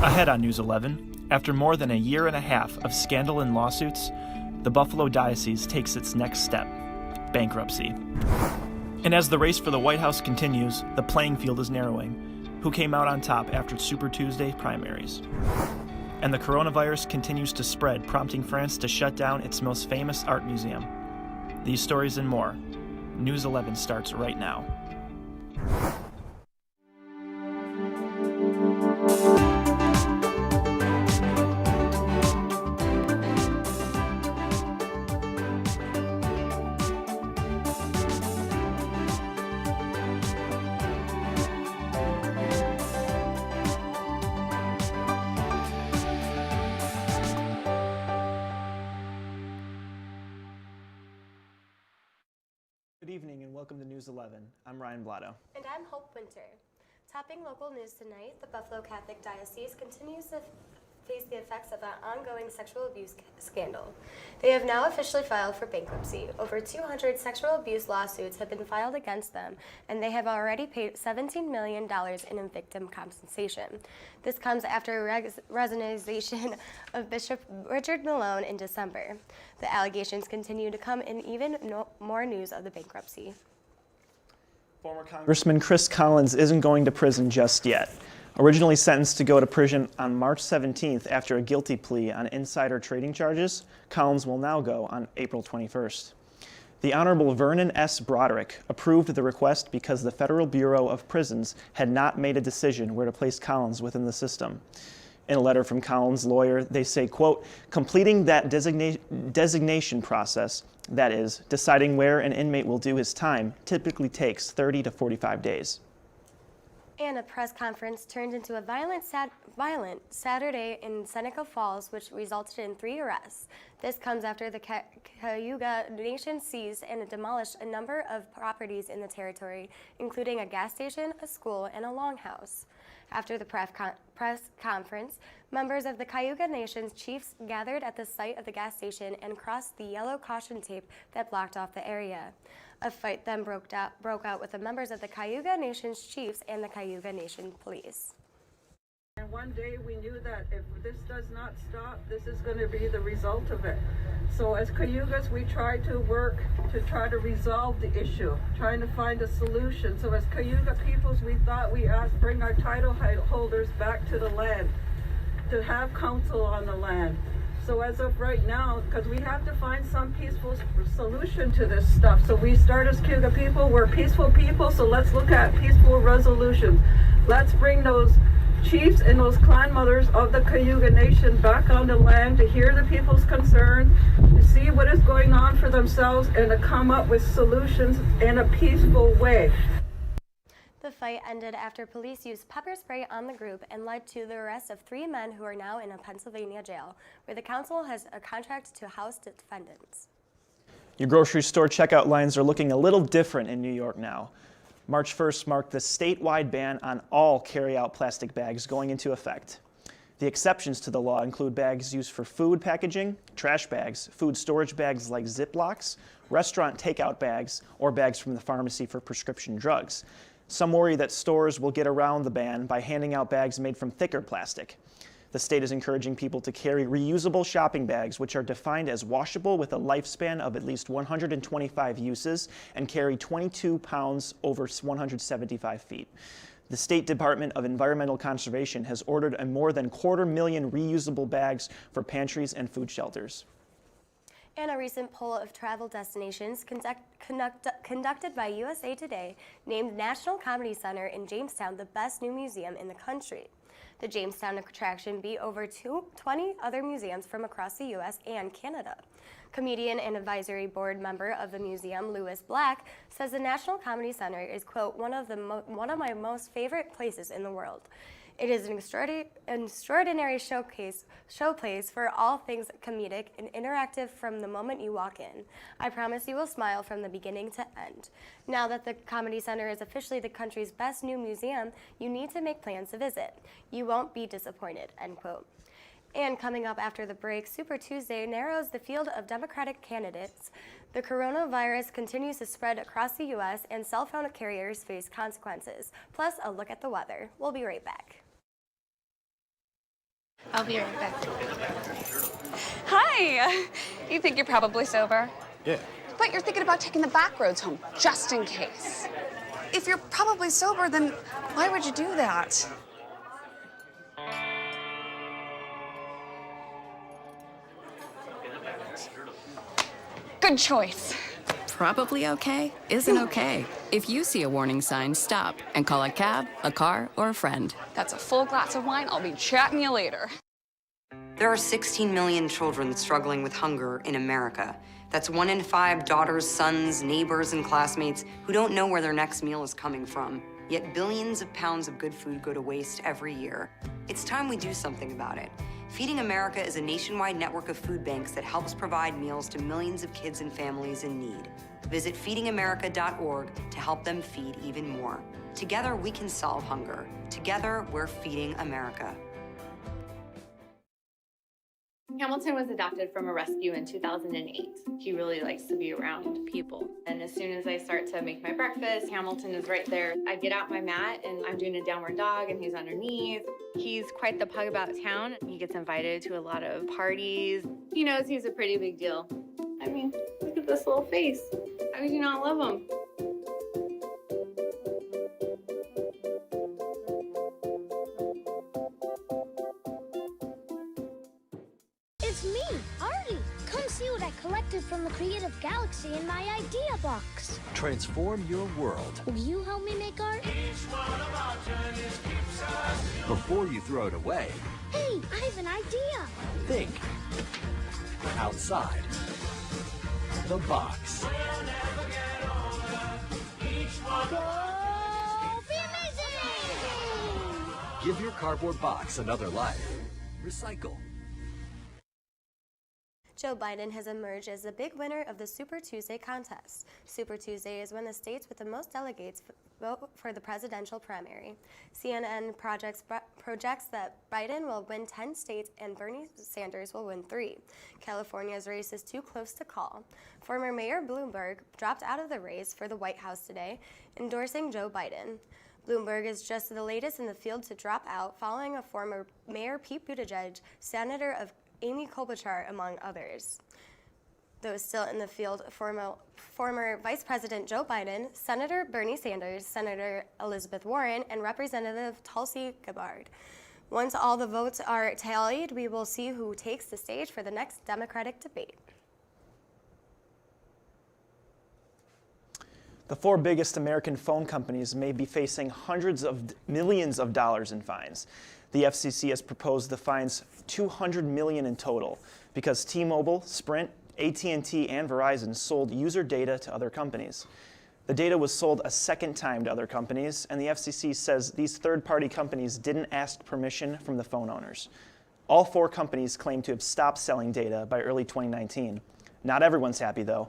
Ahead on News 11, after more than a year and a half of scandal and lawsuits, the Buffalo Diocese takes its next step, bankruptcy. And as the race for the White House continues, the playing field is narrowing. Who came out on top after Super Tuesday primaries? And the coronavirus continues to spread, prompting France to shut down its most famous art museum. These stories and more. News 11 starts right now. Good evening and welcome to News 11. I'm Ryan Blotto. And I'm Hope Winter. Topping local news tonight, the Buffalo Catholic Diocese continues to face the effects of an ongoing sexual abuse scandal. They have now officially filed for bankruptcy. Over 200 sexual abuse lawsuits have been filed against them, and they have already paid $17 million in victim compensation. This comes after resignation of Bishop Richard Malone in December. The allegations continue to come in even more news of the bankruptcy. Former Congressman Chris Collins isn't going to prison just yet. Originally sentenced to go to prison on March 17th after a guilty plea on insider trading charges, Collins will now go on April 21st. The Honorable Vernon S. Broderick approved the request because the Federal Bureau of Prisons had not made a decision where to place Collins within the system. In a letter from Collins' lawyer, they say, quote, completing that designation process, that is, deciding where an inmate will do his time, typically takes 30 to 45 days. And a press conference turned into a violent Saturday in Seneca Falls, which resulted in 3 arrests. This comes after the Cayuga Nation seized and demolished a number of properties in the territory, including a gas station, a school, and a longhouse. After the press conference, members of the Cayuga Nation's chiefs gathered at the site of the gas station and crossed the yellow caution tape that blocked off the area. A fight then broke out with the members of the Cayuga Nation's chiefs and the Cayuga Nation police. And one day we knew that if this does not stop, this is going to be the result of it. So as Cayugas, we try to work to try to resolve the issue, trying to find a solution. So as Cayuga peoples, we thought we bring our title holders back to the land, to have council on the land. So as of right now, because we have to find some peaceful solution to this stuff. So we start as Cayuga people, we're peaceful people, so let's look at peaceful resolutions. Let's bring those chiefs and those clan mothers of the Cayuga Nation back on the land to hear the people's concerns, to see what is going on for themselves, and to come up with solutions in a peaceful way. The fight ended after police used pepper spray on the group and led to the arrest of 3 men who are now in a Pennsylvania jail, where the council has a contract to house defendants. Your grocery store checkout lines are looking a little different in New York now. March 1st marked the statewide ban on all carry-out plastic bags going into effect. The exceptions to the law include bags used for food packaging, trash bags, food storage bags like Ziplocs, restaurant takeout bags, or bags from the pharmacy for prescription drugs. Some worry that stores will get around the ban by handing out bags made from thicker plastic. The state is encouraging people to carry reusable shopping bags, which are defined as washable with a lifespan of at least 125 uses and carry 22 pounds over 175 feet. The State Department of Environmental Conservation has ordered a more than 250,000 reusable bags for pantries and food shelters. And a recent poll of travel destinations conducted by USA Today named National Comedy Center in Jamestown the best new museum in the country. The Jamestown attraction beat over 20 other museums from across the U.S. and Canada. Comedian and advisory board member of the museum, Lewis Black, says the National Comedy Center is, quote, one of my most favorite places in the world. It is an extraordinary showplace for all things comedic and interactive from the moment you walk in. I promise you will smile from the beginning to end. Now that the Comedy Center is officially the country's best new museum, you need to make plans to visit. You won't be disappointed, end quote. And coming up after the break, Super Tuesday narrows the field of Democratic candidates. The coronavirus continues to spread across the U.S. and cell phone carriers face consequences. Plus, a look at the weather. We'll be right back. I'll be right back. Hi! You think you're probably sober? Yeah. But you're thinking about taking the back roads home, just in case. If you're probably sober, then why would you do that? Good choice. Probably okay isn't okay. If you see a warning sign, stop and call a cab, a car, or a friend. That's a full glass of wine. I'll be chatting you later. There are 16 million children struggling with hunger in America. That's 1 in 5 daughters, sons, neighbors, and classmates who don't know where their next meal is coming from. Yet billions of pounds of good food go to waste every year. It's time we do something about it. Feeding America is a nationwide network of food banks that helps provide meals to millions of kids and families in need. Visit feedingamerica.org to help them feed even more. Together, we can solve hunger. Together, we're feeding America. Hamilton was adopted from a rescue in 2008. He really likes to be around people. And as soon as I start to make my breakfast, Hamilton is right there. I get out my mat and I'm doing a downward dog and he's underneath. He's quite the pug about town. He gets invited to a lot of parties. He knows he's a pretty big deal. I mean, look at this little face. How could you not love him? It's me, Artie. Come see what I collected from the Creative Galaxy in my idea box. Transform your world. Will you help me make art? Before you throw it away, Hey, I have an idea. think outside the box. Go be amazing! Give your cardboard box another life. Recycle. Joe Biden has emerged as the big winner of the Super Tuesday contest. Super Tuesday is when the states with the most delegates vote for the presidential primary. CNN projects that Biden will win 10 states and Bernie Sanders will win 3. California's race is too close to call. Former Mayor Bloomberg dropped out of the race for the White House today, endorsing Joe Biden. Bloomberg is just the latest in the field to drop out, following a former Mayor Pete Buttigieg, Senator of Amy Klobuchar, among others. Those still in the field, former Vice President Joe Biden, Senator Bernie Sanders, Senator Elizabeth Warren, and Representative Tulsi Gabbard. Once all the votes are tallied, we will see who takes the stage for the next Democratic debate. The 4 biggest American phone companies may be facing hundreds of millions of dollars in fines. The FCC has proposed the fines $200 million in total because T-Mobile, Sprint, AT&T, and Verizon sold user data to other companies. The data was sold a second time to other companies, and the FCC says these third-party companies didn't ask permission from the phone owners. All 4 companies claim to have stopped selling data by early 2019. Not everyone's happy, though.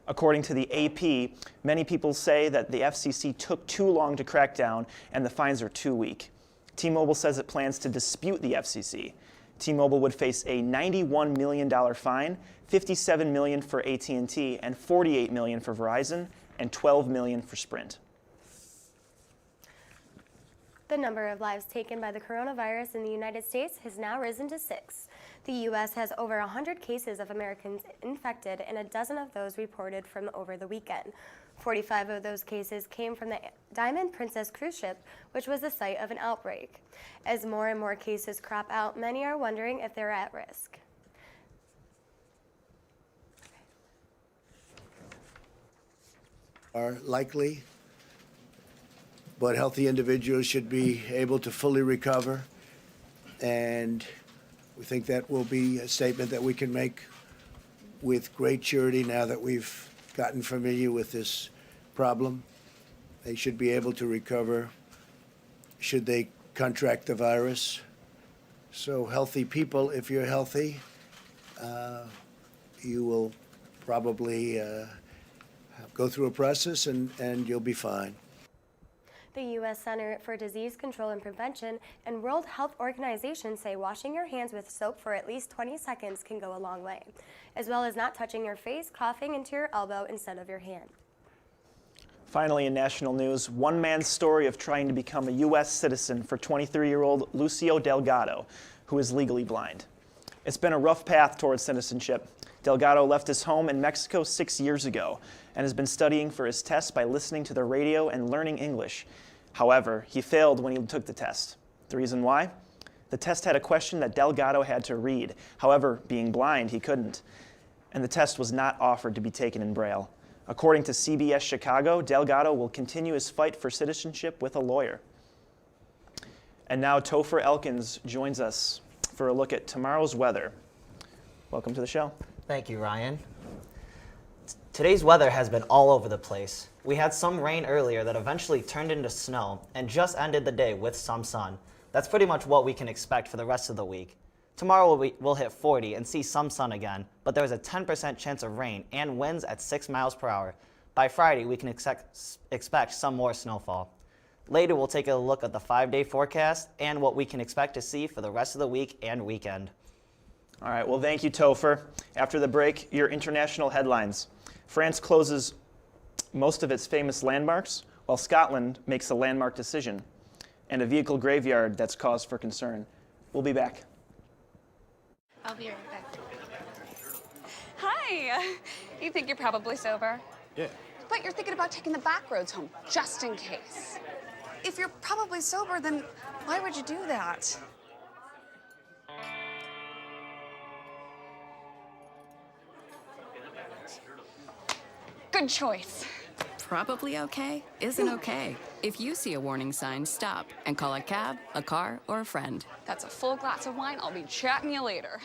According to the AP, many people say that the FCC took too long to crack down and the fines are too weak. T-Mobile says it plans to dispute the FCC. T-Mobile would face a $91 million fine, $57 million for AT&T, and $48 million for Verizon, and $12 million for Sprint. The number of lives taken by the coronavirus in the United States has now risen to 6. The U.S. has over 100 cases of Americans infected, and a dozen of those reported from over the weekend. 45 of those cases came from the Diamond Princess cruise ship, which was the site of an outbreak. As more and more cases crop out, many are wondering if they're at risk. Are likely, but healthy individuals should be able to fully recover, and we think that will be a statement that we can make with great surety now that we've gotten familiar with this problem. They should be able to recover should they contract the virus. So healthy people, if you're healthy, you will probably go through a process and you'll be fine. The U.S. Center for Disease Control and Prevention and World Health Organization say washing your hands with soap for at least 20 seconds can go a long way, as well as not touching your face, coughing into your elbow instead of your hand. Finally, in national news, one man's story of trying to become a U.S. citizen for 23-year-old Lucio Delgado. who is legally blind. It's been a rough path towards citizenship. Delgado left his home in Mexico 6 years ago and has been studying for his test by listening to the radio and learning English. However, he failed when he took the test. The reason why? The test had a question that Delgado had to read. However, being blind, he couldn't. And the test was not offered to be taken in Braille. According to CBS Chicago, Delgado will continue his fight for citizenship with a lawyer. And now Topher Elkins joins us for a look at tomorrow's weather. Welcome to the show. Thank you, Ryan. Today's weather has been all over the place. We had some rain earlier that eventually turned into snow and just ended the day with some sun. That's pretty much what we can expect for the rest of the week. Tomorrow we'll hit 40 and see some sun again, but there's a 10% chance of rain and winds at 6 miles per hour. By Friday, we can expect some more snowfall. Later, we'll take a look at the 5-day forecast and what we can expect to see for the rest of the week and weekend. All right, well, thank you, Topher. After the break, your international headlines. France closes most of its famous landmarks, while Scotland makes a landmark decision, and a vehicle graveyard that's cause for concern. We'll be back. I'll be right back. Hi. You think you're probably sober? Yeah. But you're thinking about taking the back roads home, just in case. If you're probably sober, then why would you do that? Good choice. Probably okay isn't okay. If you see a warning sign, stop and call a cab, a car, or a friend. That's a full glass of wine. I'll be chatting you later.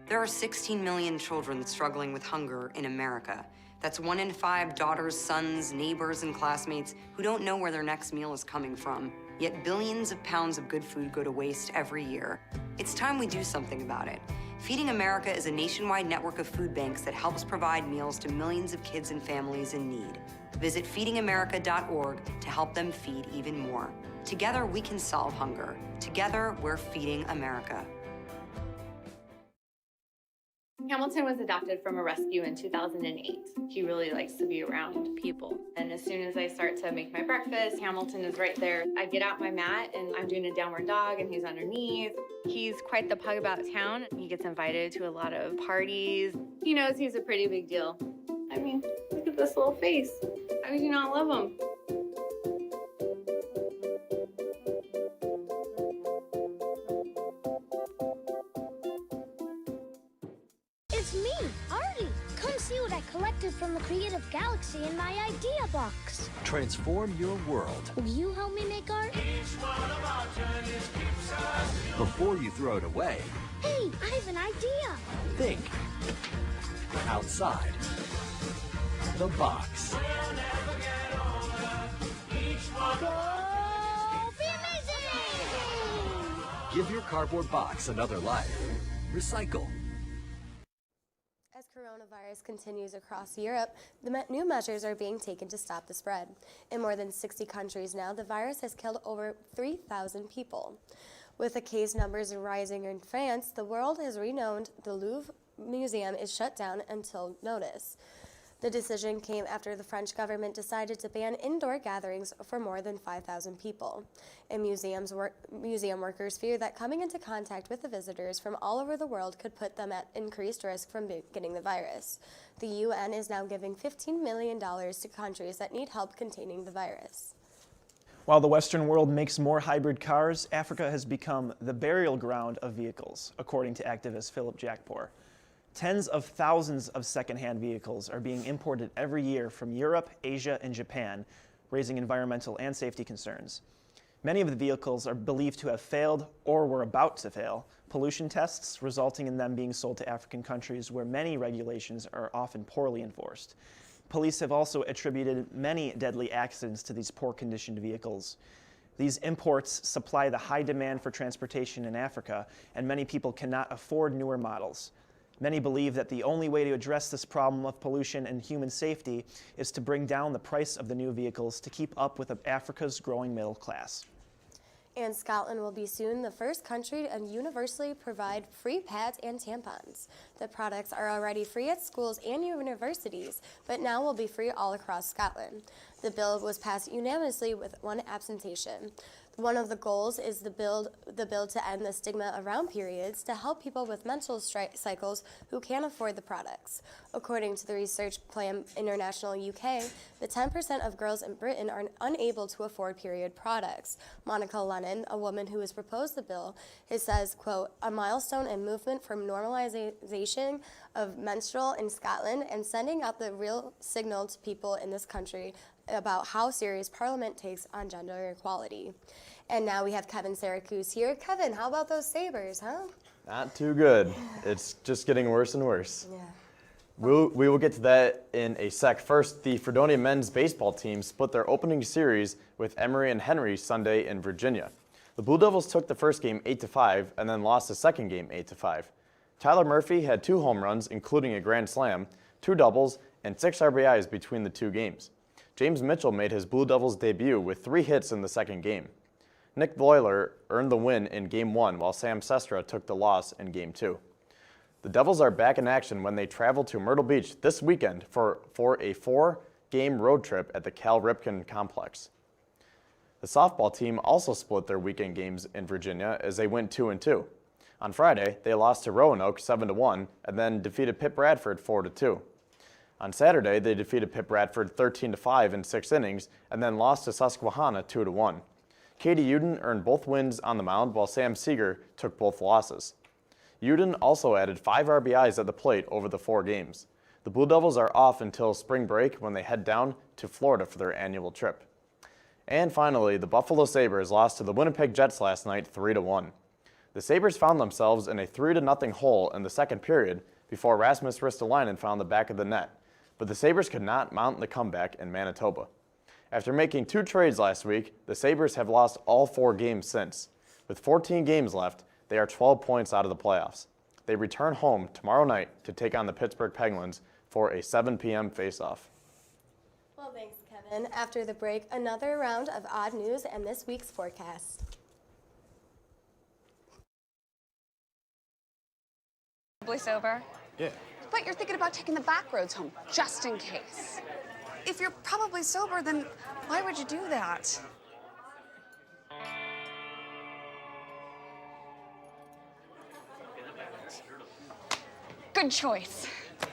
There are 16 million children struggling with hunger in America. That's 1 in 5 daughters, sons, neighbors, and classmates who don't know where their next meal is coming from. Yet billions of pounds of good food go to waste every year. It's time we do something about it. Feeding America is a nationwide network of food banks that helps provide meals to millions of kids and families in need. Visit feedingamerica.org to help them feed even more. Together, we can solve hunger. Together, we're feeding America. Hamilton was adopted from a rescue in 2008. He really likes to be around people. And as soon as I start to make my breakfast, Hamilton is right there. I get out my mat and I'm doing a downward dog and he's underneath. He's quite the pug about town. He gets invited to a lot of parties. He knows he's a pretty big deal. I mean, look at this little face. How could you not love him? It's me, Artie. Come see what I collected from the Creative Galaxy in my idea box. Transform your world. Will you help me make art? Before you throw it away, Hey, I have an idea. think outside the box. Go be amazing! Give your cardboard box another life. Recycle. As coronavirus continues across Europe, new measures are being taken to stop the spread. In more than 60 countries now, the virus has killed over 3,000 people. With the case numbers rising in France, the world has renowned the Louvre Museum is shut down until notice. The decision came after the French government decided to ban indoor gatherings for more than 5,000 people. And museum workers fear that coming into contact with the visitors from all over the world could put them at increased risk from getting the virus. The UN is now giving $15 million to countries that need help containing the virus. While the Western world makes more hybrid cars, Africa has become the burial ground of vehicles, according to activist Philip Jackpour. Tens of thousands of secondhand vehicles are being imported every year from Europe, Asia, and Japan, raising environmental and safety concerns. Many of the vehicles are believed to have failed or were about to fail pollution tests, resulting in them being sold to African countries where many regulations are often poorly enforced. Police have also attributed many deadly accidents to these poor-conditioned vehicles. These imports supply the high demand for transportation in Africa, and many people cannot afford newer models. Many believe that the only way to address this problem of pollution and human safety is to bring down the price of the new vehicles to keep up with Africa's growing middle class. And Scotland will be soon the first country to universally provide free pads and tampons. The products are already free at schools and universities, but now will be free all across Scotland. The bill was passed unanimously with one abstention. One of the goals is the bill to end the stigma around periods to help people with menstrual cycles who can't afford the products. According to the research Plan International UK, the 10% of girls in Britain are unable to afford period products. Monica Lennon, a woman who has proposed the bill, says, quote, a milestone and movement from normalization of menstrual in Scotland and sending out the real signal to people in this country about how serious Parliament takes on gender equality. And now we have Kevin Syracuse here. Kevin, how about those Sabres, huh? Not too good. It's just getting worse and worse. Yeah. We will get to that in a sec. First, the Fredonia men's baseball team split their opening series with Emory and Henry Sunday in Virginia. The Blue Devils took the first game 8-5 and then lost the second game 8-5. Tyler Murphy had 2 home runs, including a grand slam, 2 doubles, and 6 RBIs between the 2 games. James Mitchell made his Blue Devils debut with 3 hits in the second game. Nick Bloiler earned the win in Game 1, while Sam Sestra took the loss in Game 2. The Devils are back in action when they travel to Myrtle Beach this weekend for a 4-game road trip at the Cal Ripken Complex. The softball team also split their weekend games in Virginia as they went 2-2. On Friday, they lost to Roanoke 7-1 and then defeated Pitt Bradford 4-2. On Saturday, they defeated Pitt Bradford 13-5 in 6 innings and then lost to Susquehanna 2-1. Katie Uden earned both wins on the mound while Sam Seeger took both losses. Uden also added 5 RBIs at the plate over the 4 games. The Blue Devils are off until spring break when they head down to Florida for their annual trip. And finally, the Buffalo Sabres lost to the Winnipeg Jets last night 3-1. The Sabres found themselves in a 3-0 hole in the second period before Rasmus Ristolainen found the back of the net, but the Sabres could not mount the comeback in Manitoba. After making 2 trades last week, the Sabres have lost all 4 games since. With 14 games left, they are 12 points out of the playoffs. They return home tomorrow night to take on the Pittsburgh Penguins for a 7 p.m. face-off. Well, thanks, Kevin. After the break, another round of odd news and this week's forecast. Probably sober? Yeah. But you're thinking about taking the back roads home, just in case. If you're probably sober, then why would you do that? Good choice.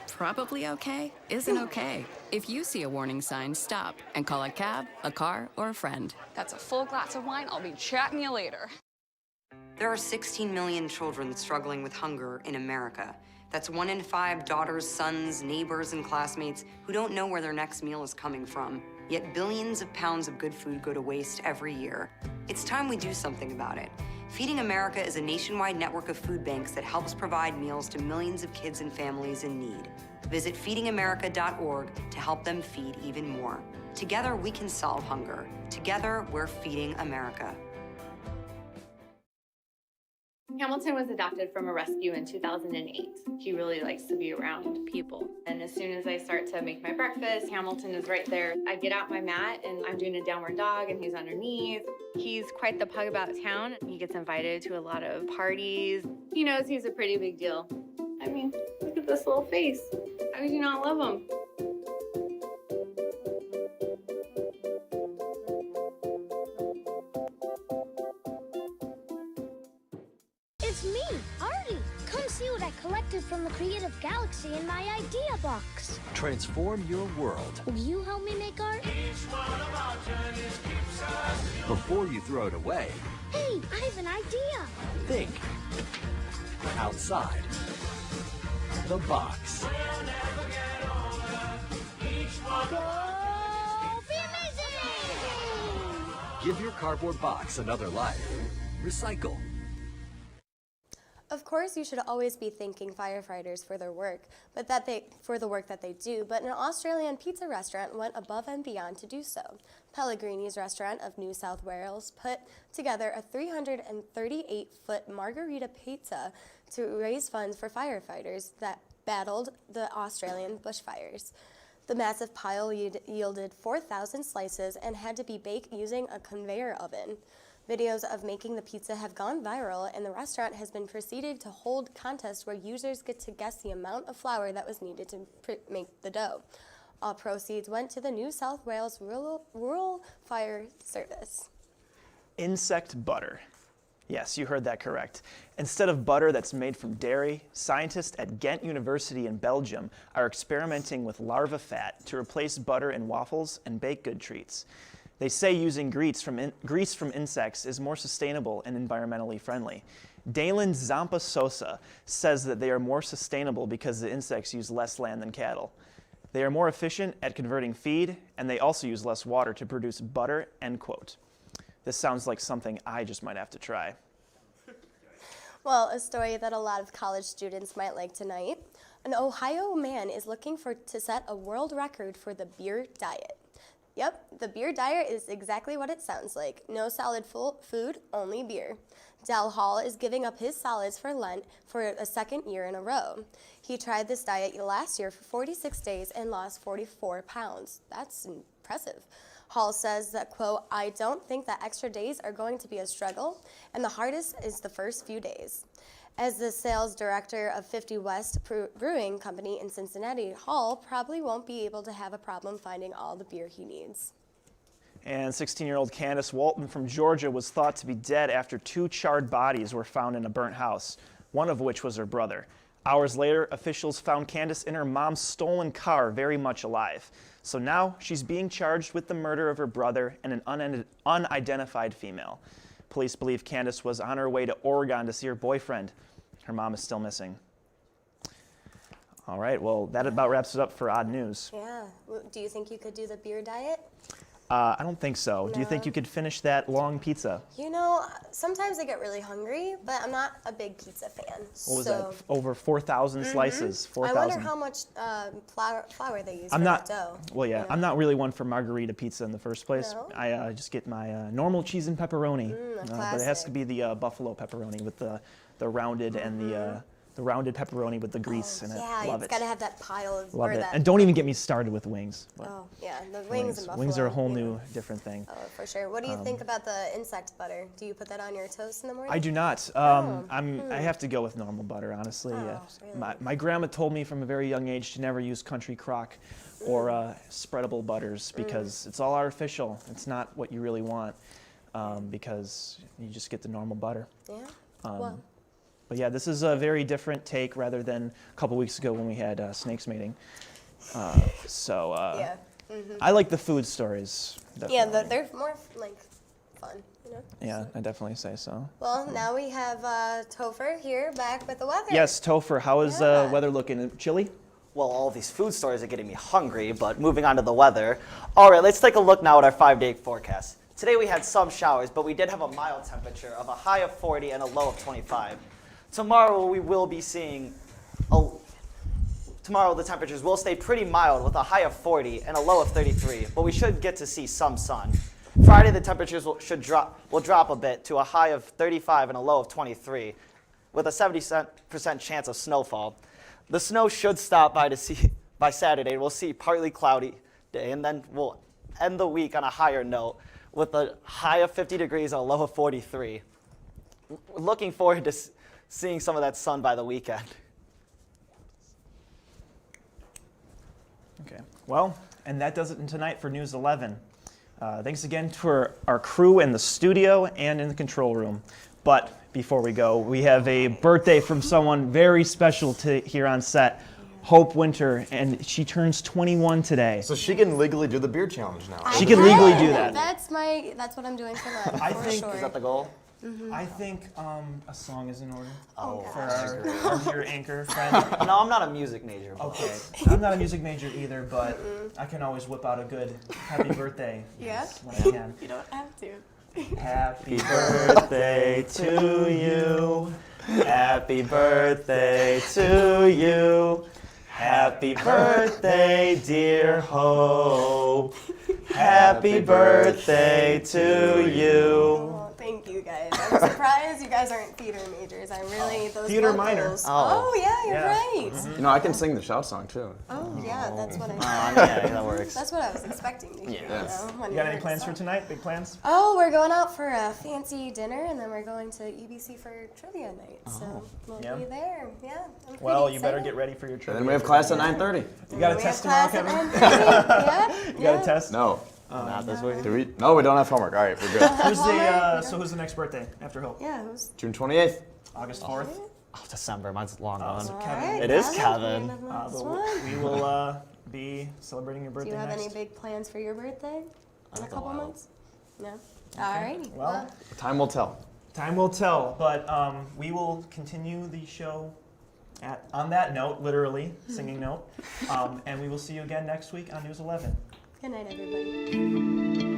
Probably okay isn't okay. If you see a warning sign, stop and call a cab, a car, or a friend. That's a full glass of wine. I'll be chatting you later. There are 16 million children struggling with hunger in America. That's 1 in 5 daughters, sons, neighbors, and classmates who don't know where their next meal is coming from. Yet billions of pounds of good food go to waste every year. It's time we do something about it. Feeding America is a nationwide network of food banks that helps provide meals to millions of kids and families in need. Visit feedingamerica.org to help them feed even more. Together, we can solve hunger. Together, we're feeding America. Hamilton was adopted from a rescue in 2008. He really likes to be around people. And as soon as I start to make my breakfast, Hamilton is right there. I get out my mat and I'm doing a downward dog and he's underneath. He's quite the pug about town. He gets invited to a lot of parties. He knows he's a pretty big deal. I mean, look at this little face. How could you not love him? It's me, Artie. Come see what I collected from the Creative Galaxy in my idea box. Transform your world. Will you help me make art? Before you throw it away, Hey, I have an idea. think outside the box. Go be amazing! Give your cardboard box another life. Recycle. Of course, you should always be thanking firefighters for their work, for the work that they do, but an Australian pizza restaurant went above and beyond to do so. Pellegrini's restaurant of New South Wales put together a 338-foot margarita pizza to raise funds for firefighters that battled the Australian bushfires. The massive pile yielded 4,000 slices and had to be baked using a conveyor oven. Videos of making the pizza have gone viral, and the restaurant has been proceeded to hold contests where users get to guess the amount of flour that was needed to make the dough. All proceeds went to the New South Wales Rural Fire Service. Insect butter. Yes, you heard that correct. Instead of butter that's made from dairy, scientists at Ghent University in Belgium are experimenting with larva fat to replace butter in waffles and baked good treats. They say using grease from insects is more sustainable and environmentally friendly. Dalen Zampa Sosa says that they are more sustainable because the insects use less land than cattle. They are more efficient at converting feed, and they also use less water to produce butter, end quote. This sounds like something I just might have to try. Well, a story that a lot of college students might like tonight. An Ohio man is looking to set a world record for the beer diet. Yep, the beer diet is exactly what it sounds like. No solid food, only beer. Dal Hall is giving up his solids for Lent for a second year in a row. He tried this diet last year for 46 days and lost 44 pounds. That's impressive. Hall says that, quote, "I don't think that extra days are going to be a struggle, and the hardest is the first few days." As the sales director of 50 West Brewing Company in Cincinnati, Hall probably won't be able to have a problem finding all the beer he needs. And 16-year-old Candace Walton from Georgia was thought to be dead after 2 charred bodies were found in a burnt house, one of which was her brother. Hours later, officials found Candace in her mom's stolen car, very much alive. So now she's being charged with the murder of her brother and an unidentified female. Police believe Candace was on her way to Oregon to see her boyfriend. Her mom is still missing. All right, well, that about wraps it up for Odd News. Yeah. Do you think you could do the beer diet? I don't think so. Do you think you could finish that long pizza? You know, sometimes I get really hungry, but I'm not a big pizza fan. What was that? Over 4,000 slices? 4,000. I wonder how much flour they use for not, that dough. Well, yeah, I'm not really one for margarita pizza in the first place. No? I just get my normal cheese and pepperoni, but it has to be the buffalo pepperoni with the rounded and the rounded pepperoni with the grease in it. Yeah, Love it's it. got to have that pile of. Love or it. That And don't even get me started with wings. Oh, yeah, the wings and buffalo. Wings are a whole new, different thing. Oh, for sure. What do you think about the insect butter? Do you put that on your toast in the morning? I do not. I have to go with normal butter, honestly. Oh, really? My grandma told me from a very young age to never use country crock or spreadable butters because it's all artificial. It's not what you really want because you just get the normal butter. Yeah. Well. But yeah, this is a very different take rather than a couple weeks ago when we had Snakes Mating. Yeah. I like the food stories. Definitely. Yeah, they're more like fun, you know? Yeah, I definitely say so. Well, now we have Topher here back with the weather. Yes, Topher, how is weather looking? Chilly? Well, all these food stories are getting me hungry, but moving on to the weather. All right, let's take a look now at our 5-day forecast. Today we had some showers, but we did have a mild temperature of a high of 40 and a low of 25. Tomorrow we will be seeing, tomorrow the temperatures will stay pretty mild with a high of 40 and a low of 33, but we should get to see some sun. Friday the temperatures will drop a bit to a high of 35 and a low of 23, with a 70% chance of snowfall. The snow should stop by Saturday. We'll see partly cloudy day, and then we'll end the week on a higher note with a high of 50 degrees and a low of 43. Looking forward to seeing some of that sun by the weekend. Okay, well, and that does it tonight for News 11. Thanks again to our crew in the studio and in the control room. But before we go, we have a birthday from someone very special here on set, Hope Winter, and she turns 21 today. So she can legally do the beer challenge now. She can legally do that. That's what I'm doing for Lent, for sure. Is that the goal? I think a song is in order for our our dear anchor friend. No, I'm not a music major. But. Okay, I'm not a music major either, but I can always whip out a good happy birthday. Yeah? When I can. You don't have to. Happy birthday to you. Happy birthday to you. Happy birthday, dear Hope. Happy birthday to you. Oh, thank you guys. I'm surprised you guys aren't theater majors. I'm really those Theater vocals. minor. Oh yeah, you're Yeah. right. Mm-hmm. You know, I can sing the shout song too. Oh yeah, that's what I. Yeah, that works. That's what I was expecting to hear. Yes. You know, when You got you any heard plans the for song. tonight? Big plans? Oh, we're going out for a fancy dinner, and then we're going to EBC for trivia night. So we'll Yeah. be there. Yeah. I'm Well, pretty you better excited. get ready for your trip. And then we have class at 9:30. You got a We test have tomorrow, class Kevin? at 9:30. Yeah. You got a test? No. Not this week. Do we? No, we don't have homework. All right, we're good. Who's the next birthday after Hope? Yeah, who's June 28th. August 4th. Oh, December. Mine's long gone. So all Kevin, right, It is Kevin. you're the but next one. we will be celebrating your Do birthday you have next. any big plans for your birthday in a couple while. months? No. Alrighty. Well, Time will tell. time will tell, but we will continue the show on that note, literally, singing note, and we will see you again next week on News 11. Good night, everybody.